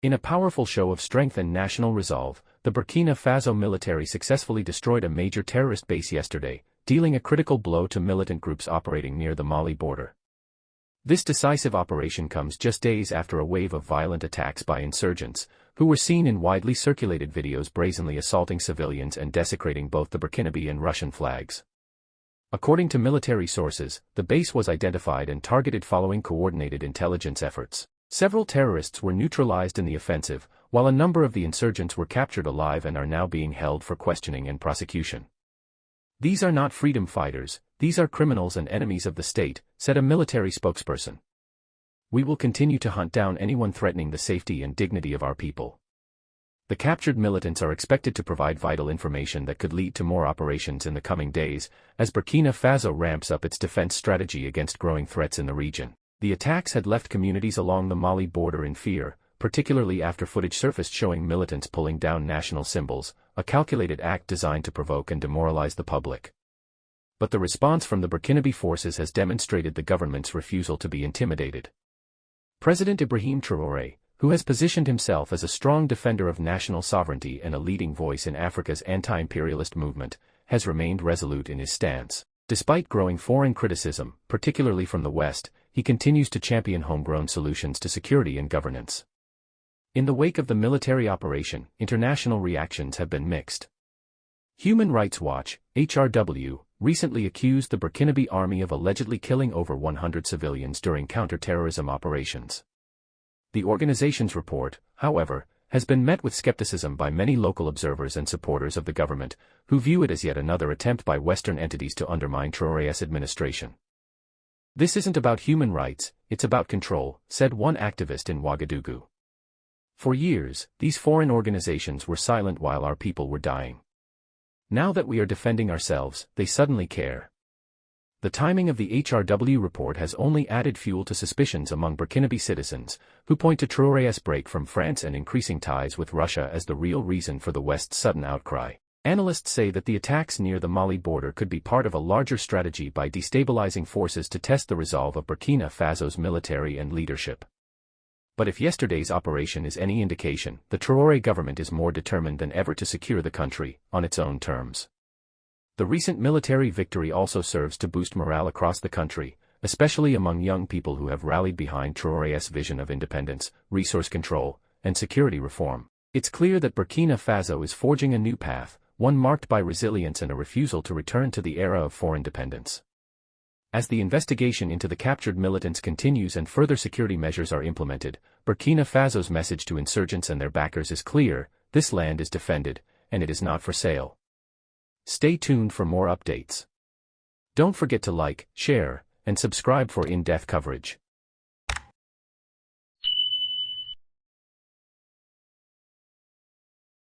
In a powerful show of strength and national resolve, the Burkina Faso military successfully destroyed a major terrorist base yesterday, dealing a critical blow to militant groups operating near the Mali border. This decisive operation comes just days after a wave of violent attacks by insurgents, who were seen in widely circulated videos brazenly assaulting civilians and desecrating both the Burkinabè and Russian flags. According to military sources, the base was identified and targeted following coordinated intelligence efforts. Several terrorists were neutralized in the offensive, while a number of the insurgents were captured alive and are now being held for questioning and prosecution. "These are not freedom fighters, these are criminals and enemies of the state," said a military spokesperson. "We will continue to hunt down anyone threatening the safety and dignity of our people." The captured militants are expected to provide vital information that could lead to more operations in the coming days, as Burkina Faso ramps up its defense strategy against growing threats in the region. The attacks had left communities along the Mali border in fear, particularly after footage surfaced showing militants pulling down national symbols, a calculated act designed to provoke and demoralize the public. But the response from the Burkinabè forces has demonstrated the government's refusal to be intimidated. President Ibrahim Traoré, who has positioned himself as a strong defender of national sovereignty and a leading voice in Africa's anti-imperialist movement, has remained resolute in his stance. Despite growing foreign criticism, particularly from the West, he continues to champion homegrown solutions to security and governance. In the wake of the military operation, international reactions have been mixed. Human Rights Watch, HRW, recently accused the Burkinabè army of allegedly killing over 100 civilians during counter-terrorism operations. The organization's report, however, has been met with skepticism by many local observers and supporters of the government, who view it as yet another attempt by Western entities to undermine Traoré's administration. "This isn't about human rights, it's about control," said one activist in Ouagadougou. "For years, these foreign organizations were silent while our people were dying. Now that we are defending ourselves, they suddenly care." The timing of the HRW report has only added fuel to suspicions among Burkinabè citizens, who point to Traoré's break from France and increasing ties with Russia as the real reason for the West's sudden outcry. Analysts say that the attacks near the Mali border could be part of a larger strategy by destabilizing forces to test the resolve of Burkina Faso's military and leadership. But if yesterday's operation is any indication, the Traoré government is more determined than ever to secure the country, on its own terms. The recent military victory also serves to boost morale across the country, especially among young people who have rallied behind Traoré's vision of independence, resource control, and security reform. It's clear that Burkina Faso is forging a new path, one marked by resilience and a refusal to return to the era of foreign dependence. As the investigation into the captured militants continues and further security measures are implemented, Burkina Faso's message to insurgents and their backers is clear: this land is defended, and it is not for sale. Stay tuned for more updates. Don't forget to like, share, and subscribe for in-depth coverage.